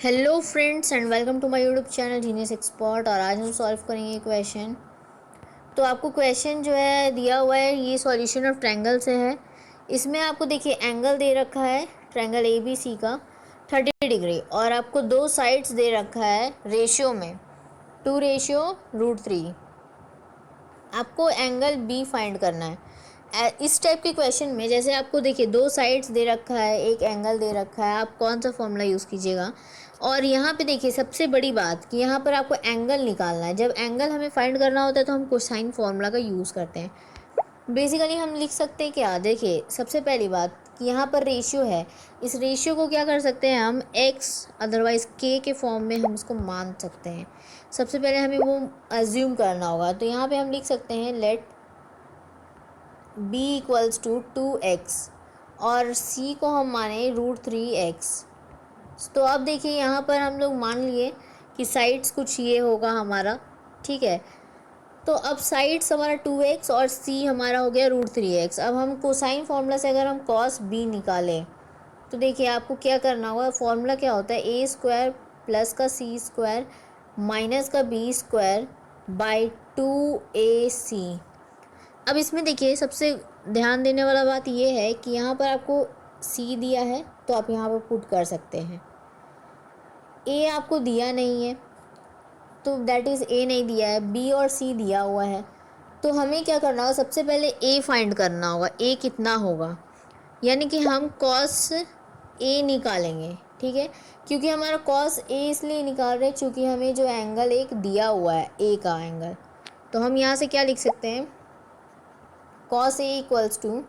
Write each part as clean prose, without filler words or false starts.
Hello friends and welcome to my YouTube channel genius expert. और आज हम solve करेंगे क्वेश्चन। तो आपको क्वेश्चन जो है दिया हुआ है, ये सॉल्यूशन ऑफ ट्रायंगल से है। इसमें आपको देखिए एंगल दे रखा है ट्रायंगल ए बी सी का 30 डिग्री, और आपको दो साइड्स दे रखा है रेशियो में 2:√3। आपको एंगल बी फाइंड करना है। इस टाइप के क्वेश्चन में जैसे आपको देखिए दो साइड्स दे रखा है, एक एंगल दे रखा है, आप कौन सा फॉर्मूला यूज़ कीजिएगा। और यहाँ पे देखिए सबसे बड़ी बात कि यहाँ पर आपको एंगल निकालना है। जब एंगल हमें फाइंड करना होता है तो हम कोसाइन फार्मूला का यूज़ करते हैं। बेसिकली हम लिख सकते हैं क्या, देखिए सबसे पहली बात कि यहाँ पर रेशियो है। इस रेशियो को क्या कर सकते हैं हम, x अदरवाइज k के फॉर्म में हम इसको मान सकते हैं। सबसे पहले हमें वो अज्यूम करना होगा। तो यहाँ पे हम लिख सकते हैं late b equals to 2x और c को हम माने √3x। तो अब देखिए यहाँ पर हम लोग मान लिए कि साइड्स कुछ ये होगा हमारा, ठीक है। तो अब साइड्स हमारा 2x और c हमारा हो गया √3x। अब हम कोसाइन फार्मूला से अगर हम कॉस b निकालें तो देखिए आपको क्या करना होगा। फार्मूला क्या होता है, a स्क्वायर प्लस का c स्क्वायर माइनस का b स्क्वायर बाई 2ac। अब इसमें देखिए सबसे ध्यान देने वाला बात ये है कि यहाँ पर आपको c दिया है तो आप यहाँ पर पुट कर सकते हैं। a आपको दिया नहीं है तो दैट इज़ a नहीं दिया है, b और c दिया हुआ है। तो हमें क्या करना होगा, सबसे पहले a फाइंड करना होगा। a कितना होगा, यानी कि हम कॉस a निकालेंगे, ठीक है। क्योंकि हमारा कॉस a इसलिए निकाल रहे हैं क्योंकि हमें जो एंगल एक दिया हुआ है a का एंगल। तो हम यहाँ से क्या लिख सकते हैं, cos a equals to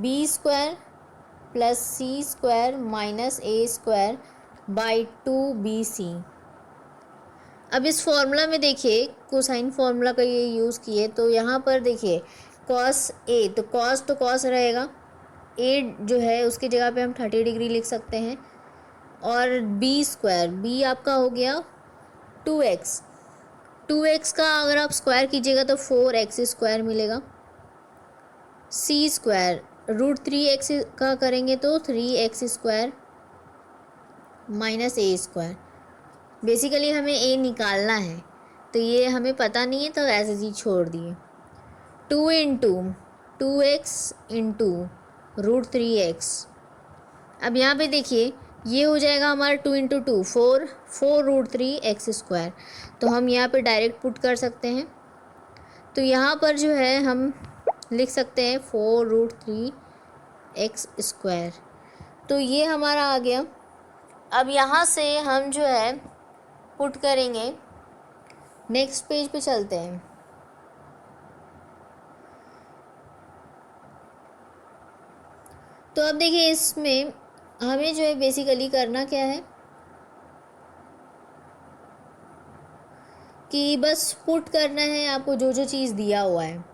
b square plus c square minus a square by 2bc। अब इस फॉर्मूला में देखिए कोसाइन फार्मूला का ये यूज़ किए तो यहाँ पर देखिए कॉस ए, तो कॉस रहेगा, ए जो है उसकी जगह पे हम 30 डिग्री लिख सकते हैं। और बी स्क्वायर, बी आपका हो गया 2x। 2x का अगर आप स्क्वायर कीजिएगा तो 4x स्क्वायर मिलेगा। सी स्क्वायर √3x का करेंगे तो 3x स्क्वायर माइनस ए स्क्वायर। बेसिकली हमें ए निकालना है तो ये हमें पता नहीं है तो ऐसे ही छोड़ दिए। 2 इंटू 2x इंटू √3x। अब यहाँ पे देखिए ये हो जाएगा हमारा 2 इंटू 2 4 √3x स्क्वायर। तो हम यहाँ पे डायरेक्ट पुट कर सकते हैं। तो यहाँ पर जो है हम लिख सकते हैं 4 √3x स्क्वायर। तो ये हमारा आ गया। अब यहाँ से हम जो है पुट करेंगे, नेक्स्ट पेज पे चलते हैं। तो अब देखिए इसमें हमें जो है बेसिकली करना क्या है कि बस पुट करना है आपको जो जो चीज़ दिया हुआ है।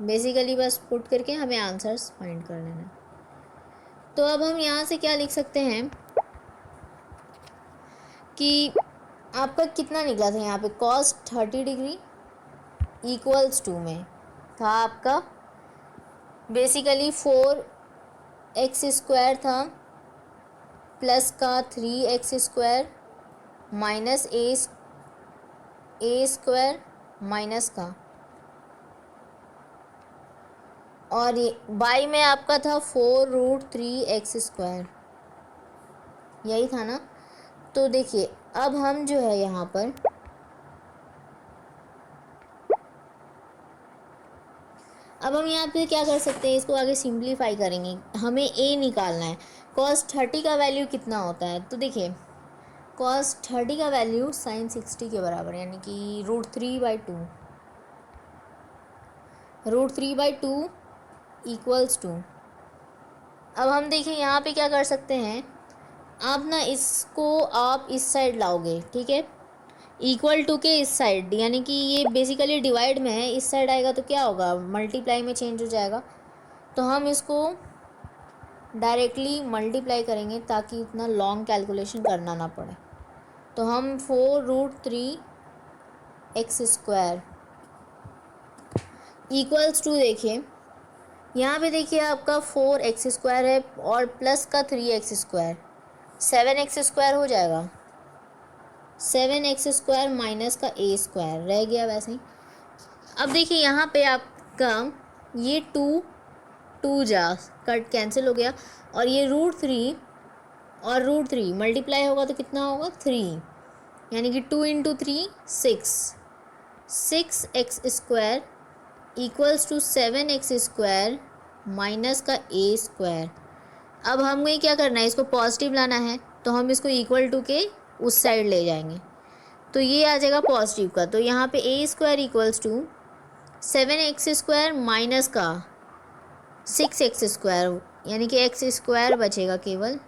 बेसिकली बस पुट करके हमें आंसर्स फाइंड कर लेना है। तो अब हम यहाँ से क्या लिख सकते हैं कि आपका कितना निकला था यहाँ पे, कॉस 30 डिग्री इक्वल्स टू में था आपका बेसिकली 4x स्क्वायर था प्लस का 3x स्क्वायर माइनस ए स्क्वायर माइनस का, और ये बाई में आपका था 4 √3x स्क्वायर, यही था ना। तो देखिए अब हम जो है यहाँ पर अब हम यहाँ पे क्या कर सकते हैं, इसको आगे सिंप्लीफाई करेंगे। हमें a निकालना है। कॉस 30 का वैल्यू कितना होता है, तो देखिए कॉस 30 का वैल्यू साइन 60 के बराबर है, यानी कि √3/2 इक्वल्स टू। अब हम देखिए यहाँ पे क्या कर सकते हैं, आप ना इसको आप इस साइड लाओगे, ठीक है, इक्वल टू के इस साइड, यानी कि ये बेसिकली डिवाइड में है, इस साइड आएगा तो क्या होगा, मल्टीप्लाई में चेंज हो जाएगा। तो हम इसको डायरेक्टली मल्टीप्लाई करेंगे ताकि इतना लॉन्ग कैलकुलेशन करना ना पड़े। तो हम 4 √3x स्क्वायर इक्वल्स टू देखिए यहाँ पे देखिए आपका 4x² है और प्लस का 3x², 7x² हो जाएगा। 7x² माइनस का a² रह गया वैसे ही। अब देखिए यहाँ पे आपका ये 2 जा कट कैंसिल हो गया, और ये √3 और √3 मल्टीप्लाई होगा तो कितना होगा 3, यानी कि 2 × 3 6x² equals to 7x² minus का a²। अब हमें क्या करना है, इसको पॉजिटिव लाना है, तो हम इसको इक्वल टू के उस साइड ले जाएंगे, तो ये आ जाएगा पॉजिटिव का। तो यहाँ पे a² equals to 7x² minus का 6x², यानी कि x² बचेगा केवल।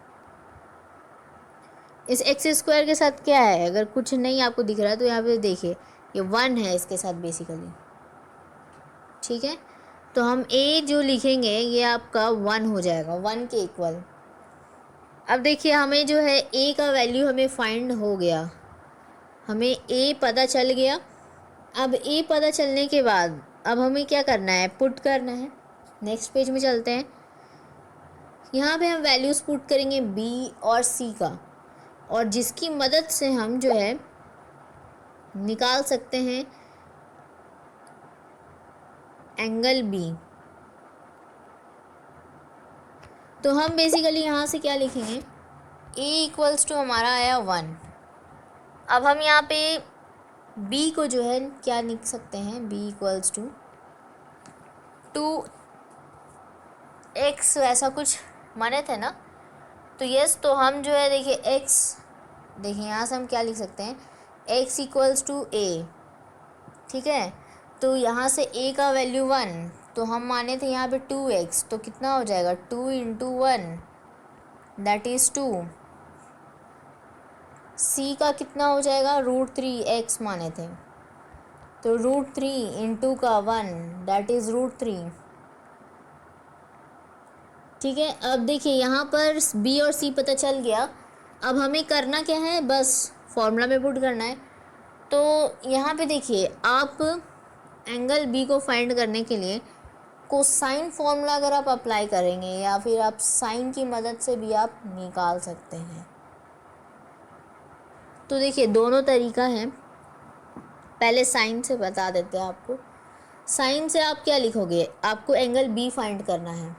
इस x² के साथ क्या है, अगर कुछ नहीं आपको दिख रहा है तो यहाँ पे देखिए ये 1 है इसके साथ बेसिकली, ठीक है। तो हम a जो लिखेंगे ये आपका 1 हो जाएगा, 1 के इक्वल। अब देखिए हमें जो है a का वैल्यू हमें फाइंड हो गया, हमें a पता चल गया। अब a पता चलने के बाद अब हमें क्या करना है, पुट करना है। नेक्स्ट पेज में चलते हैं। यहाँ पे हम वैल्यूज़ पुट करेंगे b और c का, और जिसकी मदद से हम जो है निकाल सकते हैं एंगल b। तो हम बेसिकली यहाँ से क्या लिखेंगे, a इक्वल्स टू हमारा आया 1। अब हम यहाँ पे b को जो है क्या लिख सकते हैं, b इक्वल्स टू 2x, ऐसा कुछ माने थे ना। तो यस, तो हम जो है देखिए x, देखिए यहाँ से हम क्या लिख सकते हैं, x इक्वल्स टू a, ठीक है। तो यहाँ से a का वैल्यू 1, तो हम माने थे यहाँ पे 2x, तो कितना हो जाएगा 2 × 1 दैट इज़ 2। c का कितना हो जाएगा √3x माने थे, तो √3 × का 1 दैट इज़ √3, ठीक है। अब देखिए यहाँ पर b और c पता चल गया। अब हमें करना क्या है, बस फॉर्मूला में पुट करना है। तो यहाँ पे देखिए आप एंगल b को फाइंड करने के लिए कोसाइन फॉर्मूला अगर आप अप्लाई करेंगे, या फिर आप साइन की मदद से भी आप निकाल सकते हैं। तो देखिए दोनों तरीका है, पहले साइन से बता देते हैं आपको। साइन से आप क्या लिखोगे, आपको एंगल b फाइंड करना है,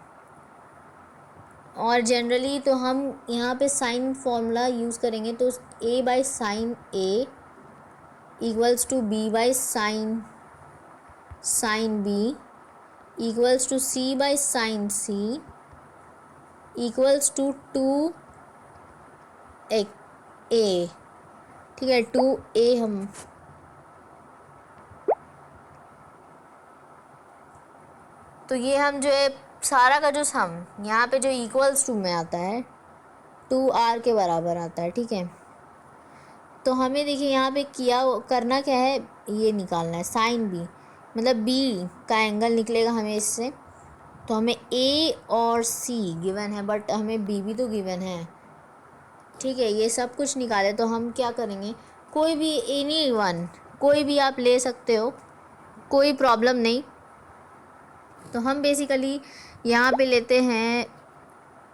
और जनरली तो हम यहाँ पे साइन फॉर्मूला यूज़ करेंगे, तो a/sin a equals to b/sin b equals to c/sin c equals to 2a, ठीक है। 2a हम, तो ये हम जो है सारा का जो सम यहाँ पे जो इक्वल्स टू में आता है 2r के बराबर आता है, ठीक है। तो हमें देखिए यहाँ पे करना क्या है, ये निकालना है साइन b, मतलब b का एंगल निकलेगा हमें इससे। तो हमें a और c गिवन है, बट हमें b भी तो गिवन है, ठीक है। ये सब कुछ निकाले, तो हम क्या करेंगे, कोई भी एनी वन, कोई भी आप ले सकते हो, कोई प्रॉब्लम नहीं। तो हम बेसिकली यहाँ पे लेते हैं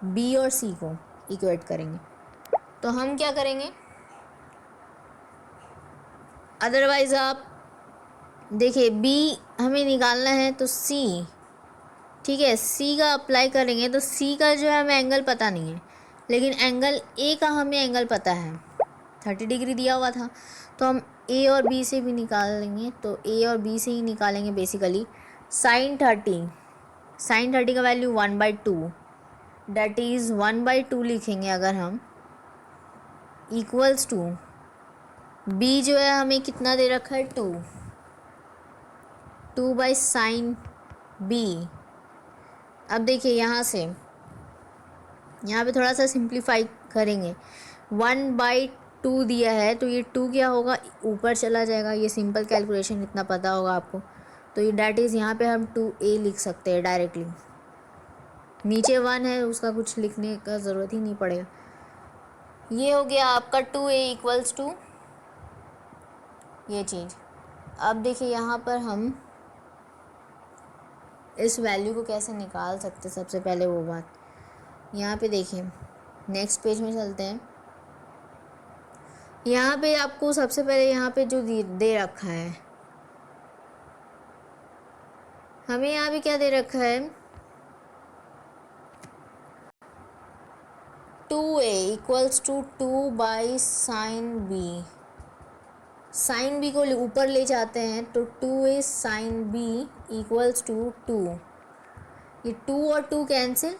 b और c को इक्वेट करेंगे। तो हम क्या करेंगे, अदरवाइज़ आप देखिए b हमें निकालना है, तो c, ठीक है, c का अप्लाई करेंगे। तो c का जो है हमें एंगल पता नहीं है, लेकिन एंगल a का हमें एंगल पता है, 30 डिग्री दिया हुआ था। तो हम a और b से भी निकाल लेंगे, तो a और b से ही निकालेंगे बेसिकली। sin 30 का वैल्यू 1/2 दैट इज़ 1/2 लिखेंगे अगर हम, इक्वल्स टू b जो है हमें कितना दे रखा है 2/sin b। अब देखिए यहाँ पे थोड़ा सा सिंप्लीफाई करेंगे, 1/2 दिया है, तो ये 2 क्या होगा, ऊपर चला जाएगा। ये सिंपल कैलकुलेशन इतना पता होगा आपको। तो ये डैट इज़ यहाँ पे हम 2a लिख सकते हैं डायरेक्टली, नीचे 1 है उसका कुछ लिखने का ज़रूरत ही नहीं पड़ेगा। ये हो गया आपका 2a इक्वल्स टू ये चीज़। अब देखिए यहाँ पर हम इस वैल्यू को कैसे निकाल सकते, सबसे पहले वो बात। यहाँ पे देखिए, नेक्स्ट पेज में चलते हैं। यहाँ पे आपको सबसे पहले यहाँ पे जो दे रखा है, हमें यहाँ पे क्या दे रखा है, 2a equals to 2/sin b। Sine B को ऊपर ले जाते हैं तो 2a sin b equals to 2। ये 2 और 2 कैंसिल,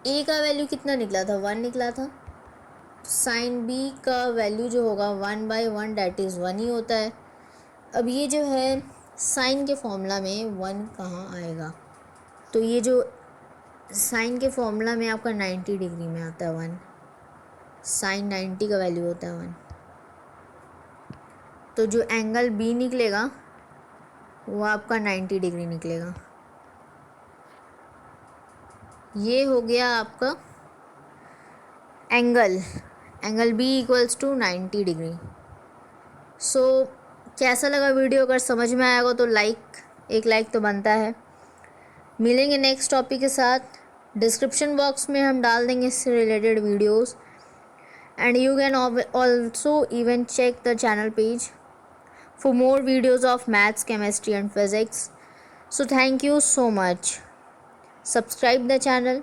a का वैल्यू कितना निकला था, 1 निकला था। साइन b का वैल्यू जो होगा 1/1 डेट इज़ 1 ही होता है। अब ये जो है साइन के फॉर्मूला में 1 कहाँ आएगा, तो ये जो साइन के फॉर्मूला में आपका 90 डिग्री में आता है 1, साइन 90 का वैल्यू होता है 1। तो जो एंगल बी निकलेगा वो आपका 90 डिग्री निकलेगा। ये हो गया आपका angle B equals to 90 degree. So कैसा लगा वीडियो, अगर समझ में आएगा तो एक लाइक तो बनता है। मिलेंगे नेक्स्ट टॉपिक के साथ। डिस्क्रिप्शन बॉक्स में हम डाल देंगे इससे related videos, and you can also even check the channel page for more videos of maths, chemistry and physics. So thank you so much. Subscribe the channel.